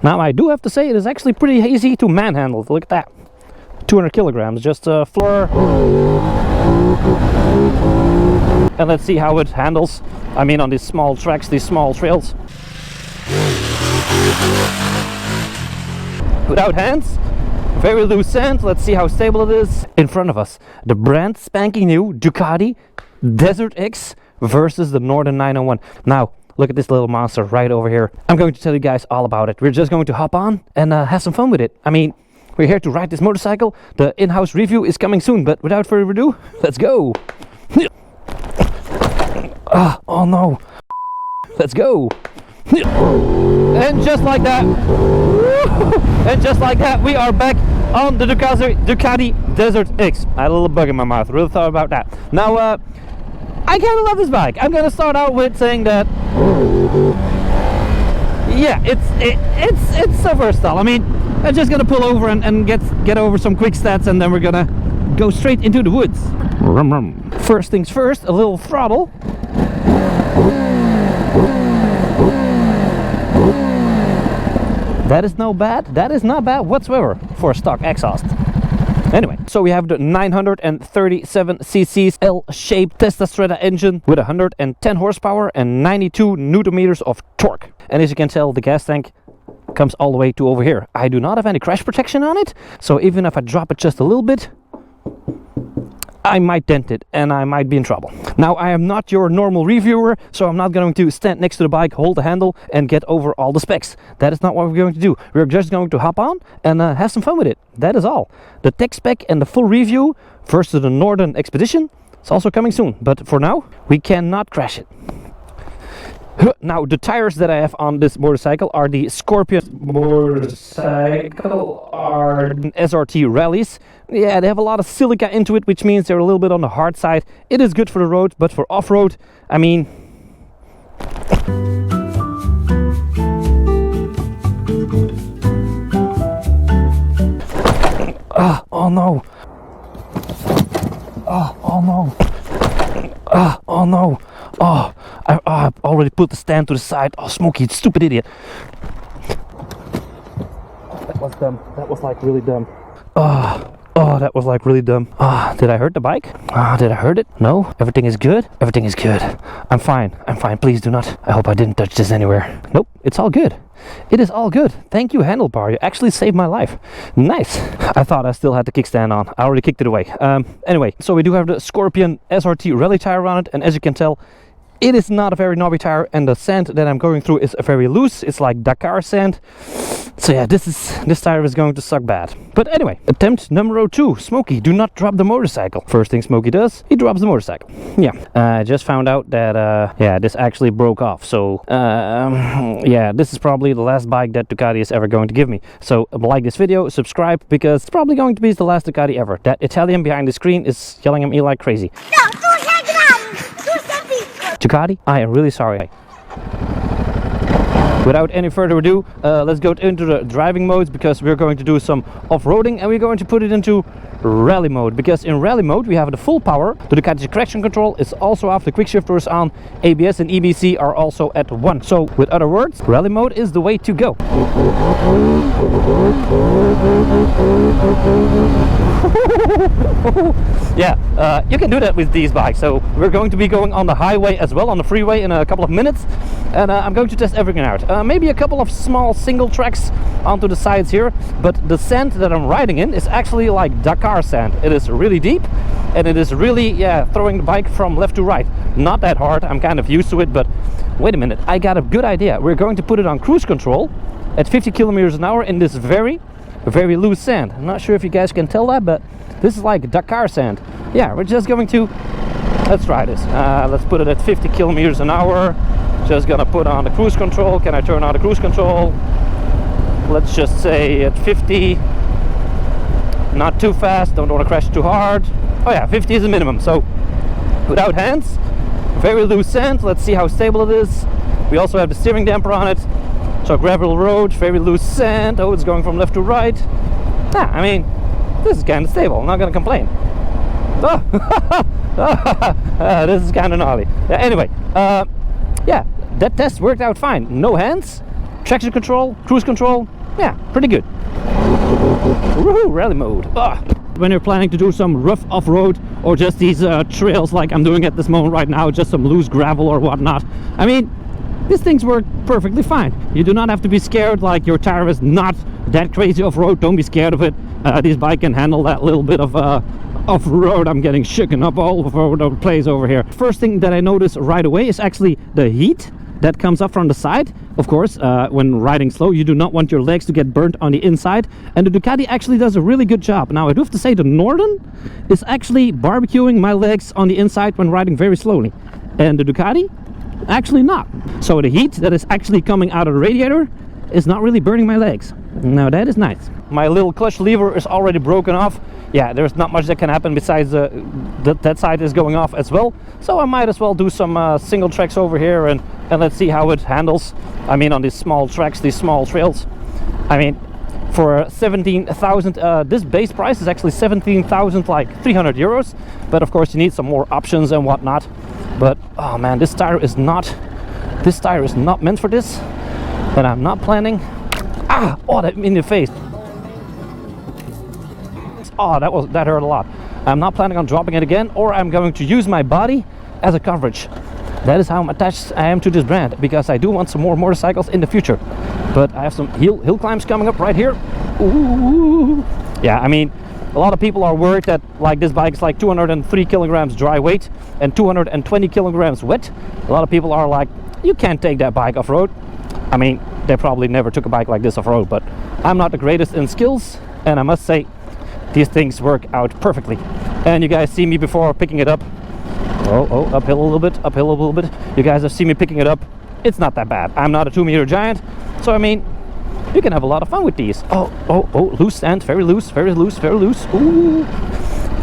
Now I do have to say it is actually pretty easy to manhandle. Look at that, 200 kilograms, just a floor. And let's see how it handles, I mean on these small tracks, these small trails. Without hands, very loose sand. Let's see how stable it is. In front of us, the brand spanking new Ducati Desert X versus the Northern 901. Now, look at this little monster right over here. I'm going to tell you guys all about it. We're just going to hop on and have some fun with it. I mean, we're here to ride this motorcycle. The in-house review is coming soon, but without further ado, let's go. Oh no. Let's go. And just like that, we are back on the Ducati Desert X. I had a little bug in my mouth, really thought about that. Now, I kind of love this bike. I'm gonna start out with saying that, yeah, it's so versatile. I mean, I'm just gonna pull over and get over some quick stats, and then we're gonna go straight into the woods. First things first, a little throttle. That is no bad. That is not bad whatsoever for a stock exhaust. Anyway, so we have the 937 cc's L-shaped Testastrada engine with 110 horsepower and 92 newton meters of torque. And as you can tell, the gas tank comes all the way to over here. I do not have any crash protection on it, so even if I drop it just a little bit, I might dent it and I might be in trouble. Now, I am not your normal reviewer, so I'm not going to stand next to the bike, hold the handle and get over all the specs. That is not what we're going to do. We're just going to hop on and have some fun with it. That is all. The tech spec and the full review versus the Northern Expedition is also coming soon. But for now, we cannot crash it. Now, the tires that I have on this motorcycle are the Scorpion motorcycle, are SRT rallies. Yeah, they have a lot of silica into it, which means they're a little bit on the hard side. It is good for the road, but for off-road, I mean... oh no. Oh no. Oh no. Oh, I've already put the stand to the side. Oh, Smokey, stupid idiot. That was dumb. That was like really dumb. Oh, that was like really dumb. Did I hurt the bike? Did I hurt it? No? Everything is good? Everything is good. I'm fine. I'm fine. Please do not. I hope I didn't touch this anywhere. Nope, it's all good. It is all good. Thank you, handlebar. You actually saved my life. Nice. I thought I still had the kickstand on. I already kicked it away. Anyway, so we do have the Scorpion SRT rally tire on it, and as you can tell, it is not a very knobby tire, and the sand that I'm going through is very loose. It's like Dakar sand. So yeah, this tire is going to suck bad. But anyway, attempt number 2. Smokey, do not drop the motorcycle. First thing Smokey does, he drops the motorcycle. Yeah, I just found out that, yeah, this actually broke off. So, yeah, this is probably the last bike that Ducati is ever going to give me. So, like this video, subscribe, because it's probably going to be the last Ducati ever. That Italian behind the screen is yelling at me like crazy. Ducati, I am really sorry. Without any further ado, let's go into the driving modes, because we're going to do some off-roading and we're going to put it into rally mode, because in rally mode we have the full power. The Ducati traction control is also off, the quick shifter is on, ABS and EBC are also at 1. So with other words, rally mode is the way to go. Yeah, you can do that with these bikes. So we're going to be going on the highway as well, on the freeway, in a couple of minutes, and I'm going to test everything out. Maybe a couple of small single tracks onto the sides here, but the sand that I'm riding in is actually like Dakar sand. It is really deep and it is really, yeah, throwing the bike from left to right. Not that hard, I'm kind of used to it, but wait a minute, I got a good idea. We're going to put it on cruise control at 50 kilometers an hour in this very loose sand. I'm not sure if you guys can tell that, but this is like Dakar sand. Yeah, we're just going to, let's try this. Let's put it at 50 kilometers an hour. Just gonna put on the cruise control. Can I turn on the cruise control? Let's just say at 50. Not too fast, don't want to crash too hard. Oh yeah, 50 is the minimum. So without hands, very loose sand. Let's see how stable it is. We also have the steering damper on it. So gravel road, very loose sand. Oh, it's going from left to right. Yeah, I mean, this is kind of stable. I'm not gonna complain. Oh. This is kind of gnarly. Yeah, anyway, yeah, that test worked out fine. No hands, traction control, cruise control, yeah, pretty good. Woohoo, rally mode. When you're planning to do some rough off-road or just these trails like I'm doing at this moment right now, just some loose gravel or whatnot, I mean, these things work perfectly fine. You do not have to be scared, like your tire is not that crazy off-road. Don't be scared of it. This bike can handle that little bit of off-road. I'm getting shooken up all over the place over here. First thing that I notice right away is actually the heat that comes up from the side. Of course, when riding slow, you do not want your legs to get burnt on the inside, and the Ducati actually does a really good job. Now, I do have to say the Norton is actually barbecuing my legs on the inside when riding very slowly, and the Ducati actually not. So the heat that is actually coming out of the radiator is not really burning my legs. Now that is nice. My little clutch lever is already broken off. Yeah, there's not much that can happen besides that side is going off as well. So I might as well do some single tracks over here and let's see how it handles. I mean, on these small tracks, these small trails. I mean, for 17,000, this base price is actually 17,000 like 300 euros. But of course you need some more options and whatnot. But oh man, this tire is not meant for this. And I'm not planning. Oh, that in the face. Oh, that hurt a lot. I'm not planning on dropping it again, or I'm going to use my body as a coverage. That is how attached I am to this brand, because I do want some more motorcycles in the future. But I have some hill climbs coming up right here. Ooh. Yeah, I mean, a lot of people are worried that like this bike is like 203 kilograms dry weight and 220 kilograms wet. A lot of people are like, you can't take that bike off-road. I mean, they probably never took a bike like this off-road, but I'm not the greatest in skills, and I must say these things work out perfectly. And you guys see me before picking it up. Oh, uphill a little bit. You guys have seen me picking it up. It's not that bad. I'm not a 2-meter giant, so I mean, you can have a lot of fun with these. Oh, loose stand, very loose. Ooh.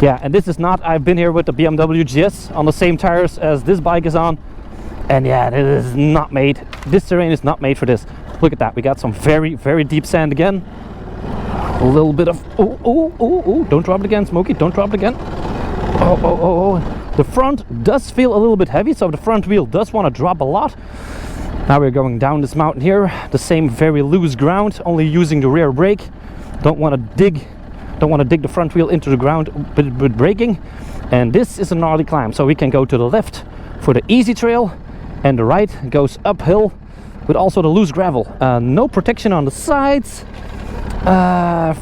Yeah, and this is not, I've been here with the BMW GS on the same tires as this bike is on. And yeah, this is not made, this terrain is not made for this. Look at that, we got some very, very deep sand again. A little bit of, oh, don't drop it again, Smokey, don't drop it again. Oh. The front does feel a little bit heavy, so the front wheel does want to drop a lot. Now we're going down this mountain here, the same very loose ground, only using the rear brake. Don't want to dig the front wheel into the ground with braking. And this is a gnarly climb, so we can go to the left for the easy trail, and the right goes uphill with also the loose gravel. No protection on the sides.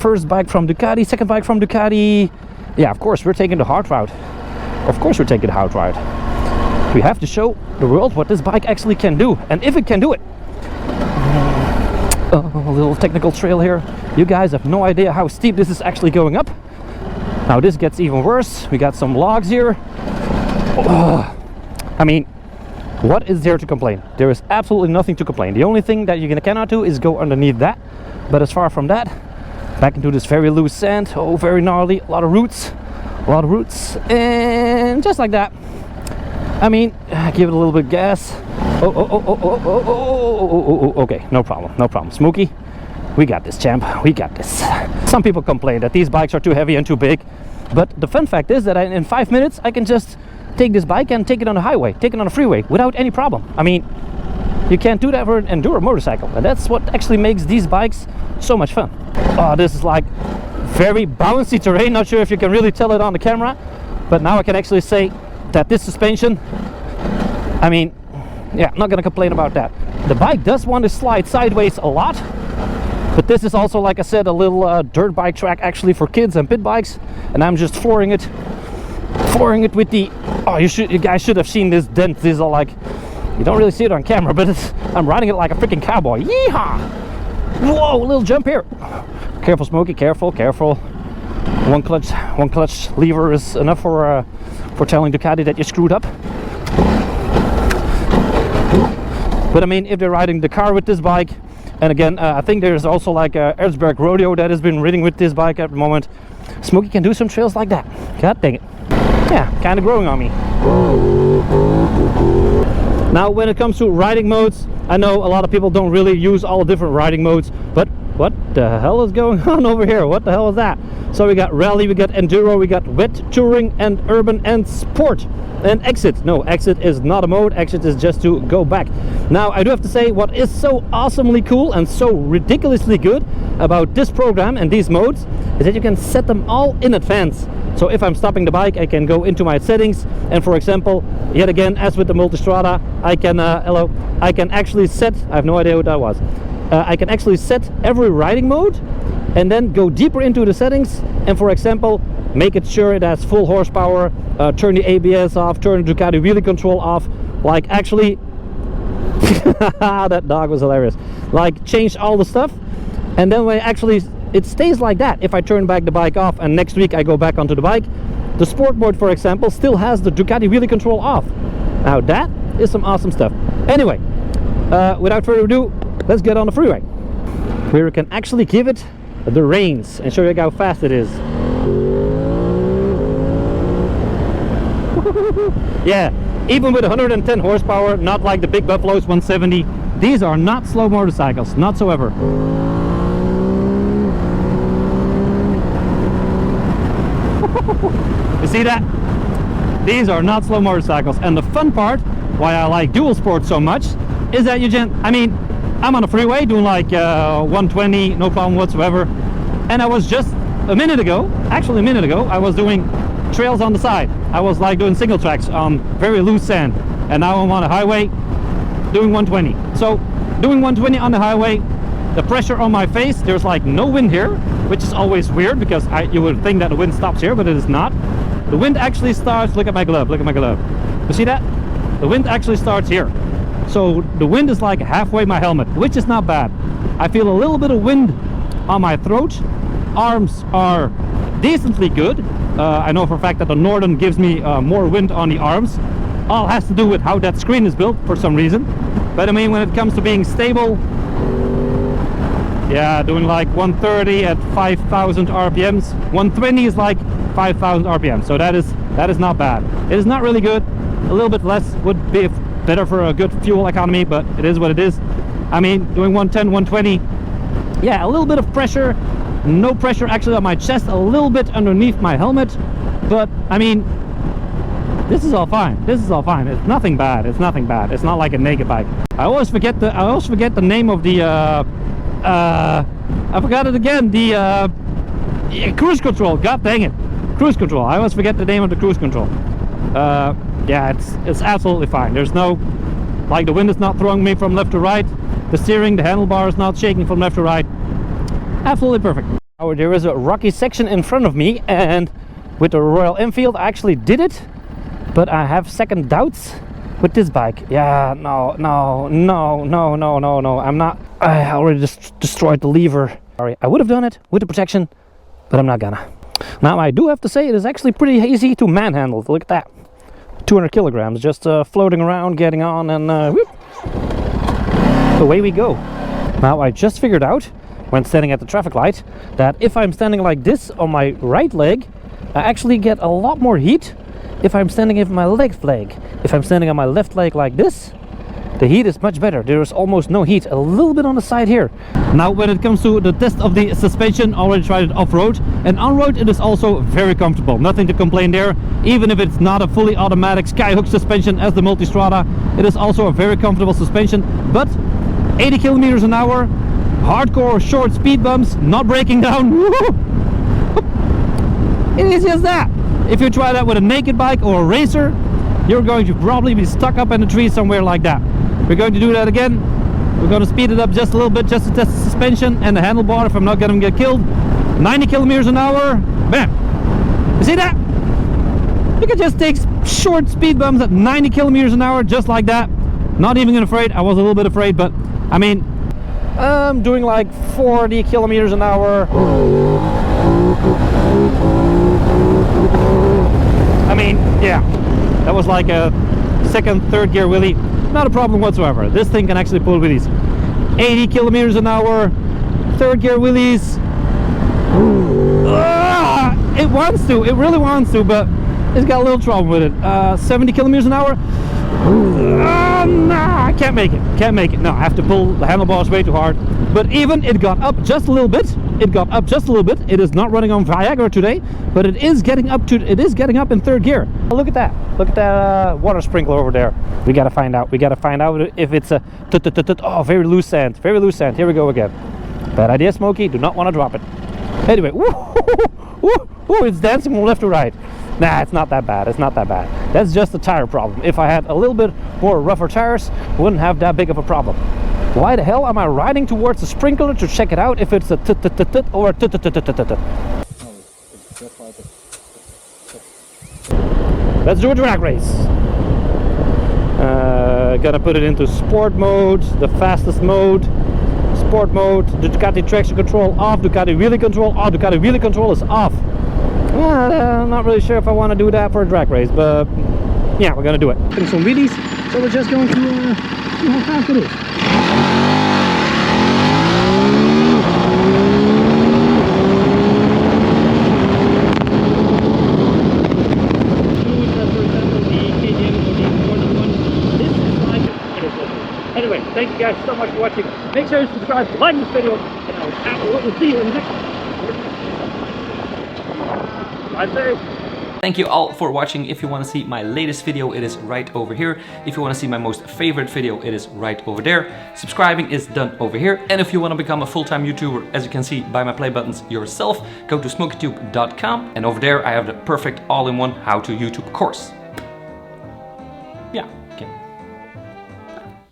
First bike from Ducati, second bike from Ducati. Yeah, of course we're taking the hard route. We have to show the world what this bike actually can do, and if it can do it. A little technical trail here. You guys have no idea how steep this is actually going up. Now this gets even worse. We got some logs here. I mean, what is there to complain? There is absolutely nothing to complain. The only thing that you cannot do is go underneath that. But as far from that, back into this very loose sand. Oh, very gnarly. A lot of roots. And just like that. I mean, give it a little bit of gas. Okay, no problem. Smokey, we got this, champ. We got this. Some people complain that these bikes are too heavy and too big. But the fun fact is that in 5 minutes, I can just take this bike and take it on the highway, take it on the freeway without any problem. I mean, you can't do that for an enduro motorcycle, and that's what actually makes these bikes so much fun. Oh, this is like very bouncy terrain. Not sure if you can really tell it on the camera, but now I can actually say that this suspension, I mean, yeah, I'm not gonna complain about that. The bike does want to slide sideways a lot, but this is also, like I said, a little dirt bike track actually for kids and pit bikes, and I'm just flooring it with the, oh, you guys should have seen this dent. These are like, you don't really see it on camera, but I'm riding it like a freaking cowboy. Yeehaw! Whoa, a little jump here. Careful, Smokey, careful. One clutch lever is enough for telling Ducati that you screwed up. But I mean, if they're riding the car with this bike, and again, I think there's also like a Erzberg Rodeo that has been riding with this bike at the moment. Smokey can do some trails like that. God dang it. Yeah, kind of growing on me. Now, when it comes to riding modes, I know a lot of people don't really use all the different riding modes, but what the hell is going on over here? What the hell is that? So we got rally, we got enduro, we got wet, touring, and urban, and sport. And exit. No, exit is not a mode. Exit is just to go back. Now, I do have to say, what is so awesomely cool and so ridiculously good about this program and these modes is that you can set them all in advance. So if I'm stopping the bike, I can go into my settings, and for example, yet again, as with the Multistrada, I can I can actually set, I have no idea what that was, I can actually set every riding mode and then go deeper into the settings, and for example, make it sure it has full horsepower, turn the ABS off, turn the Ducati wheelie control off, like actually that dog was hilarious, like change all the stuff, and then when actually it stays like that. If I turn back the bike off and next week I go back onto the bike, the sport mode, for example, still has the Ducati wheelie control off. Now that is some awesome stuff. Anyway, without further ado, let's get on the freeway, where we can actually give it the reins and show you how fast it is. Yeah, even with 110 horsepower, not like the big Buffalo's 170, these are not slow motorcycles, not so ever. You see that? These are not slow motorcycles, and the fun part, why I like dual sport so much, is that I mean, I'm on a freeway doing like 120, no problem whatsoever, and I was just a minute ago, I was doing trails on the side. I was like doing single tracks on very loose sand, and now I'm on a highway doing 120. So doing 120 on the highway, the pressure on my face, there's like no wind here, which is always weird because you would think that the wind stops here, but it is not. The wind actually starts, look at my glove, look at my glove. You see that? The wind actually starts here. So the wind is like halfway my helmet, which is not bad. I feel a little bit of wind on my throat. Arms are decently good. I know for a fact that the Northern gives me more wind on the arms. All has to do with how that screen is built for some reason. But I mean, when it comes to being stable, yeah, doing like 130 at 5,000 RPMs. 120 is like 5,000 RPM, so that is not bad. It is not really good. A little bit less would be better for a good fuel economy, but it is what it is. I mean, doing 110, 120, yeah, a little bit of pressure. No pressure actually on my chest, a little bit underneath my helmet, but I mean, this is all fine. This is all fine. It's nothing bad. It's nothing bad. It's not like a naked bike. I always forget the name of the I forgot it again. The cruise control. God dang it, cruise control. I always forget the name of the cruise control. Yeah, it's absolutely fine. There's no, like, the wind is not throwing me from left to right. The steering, the handlebar is not shaking from left to right. Absolutely perfect. Now, there is a rocky section in front of me, and with the Royal Enfield I actually did it, but I have second doubts with this bike. Yeah, no, I'm not. I already just destroyed the lever. Sorry, I would have done it with the protection, but I'm not gonna. Now, I do have to say it is actually pretty easy to manhandle. Look at that, 200 kilograms just floating around, getting on, and whoop, away we go. Now, I just figured out when standing at the traffic light that if I'm standing like this on my right leg, I actually get a lot more heat if I'm standing with my left leg. If I'm standing on my left leg like this, the heat is much better. There is almost no heat, a little bit on the side here. Now, when it comes to the test of the suspension, I already tried it off-road, and on-road it is also very comfortable. Nothing to complain there. Even if it's not a fully automatic skyhook suspension as the Multistrada, it is also a very comfortable suspension. But 80 kilometers an hour, hardcore short speed bumps, not breaking down. It is just that. If you try that with a naked bike or a racer, you're going to probably be stuck up in a tree somewhere like that. We're going to do that again. We're going to speed it up just a little bit just to test the suspension and the handlebar if I'm not going to get killed. 90 kilometers an hour, bam. You see that? You can just take short speed bumps at 90 kilometers an hour just like that. Not even afraid. I was a little bit afraid, but I mean, I'm doing like 40 kilometers an hour. I mean, yeah, that was like a second, third gear wheelie. Not a problem whatsoever. This thing can actually pull wheelies. 80 kilometers an hour, third gear wheelies. It wants to, it really wants to, but it's got a little trouble with it. 70 kilometers an hour. No, I can't make it. Can't make it. No, I have to pull the handlebars way too hard. But even it got up just a little bit. It got up just a little bit. It is not running on Viagra today, but it is getting up in third gear. Look at that. Look at that water sprinkler over there. We gotta find out. We gotta find out if it's a oh, very loose sand. Very loose sand. Here we go again. Bad idea, Smokey. Do not want to drop it. Anyway, it's dancing from left to right. Nah, it's not that bad. It's not that bad. That's just a tire problem. If I had a little bit more rougher tires, wouldn't have that big of a problem. Why the hell am I riding towards the sprinkler to check it out if it's a or a Let's do a drag race. Gonna put it into sport mode, the fastest mode. Sport mode, the Ducati traction control off, Ducati wheelie control off, Ducati wheelie control is off. I'm not really sure if I want to do that for a drag race, but yeah, we're gonna do it. Doing some wheelies, so we're just going to see how fast it is. Anyway, thank you guys so much for watching. Make sure you subscribe, like this video, and I will see you in the next one. Bye, safe. Thank you all for watching. If you want to see my latest video, it is right over here. If you want to see my most favorite video, it is right over there. Subscribing is done over here. And if you want to become a full-time YouTuber, as you can see by my play buttons yourself, go to smokytube.com, and over there I have the perfect all-in-one how to YouTube course.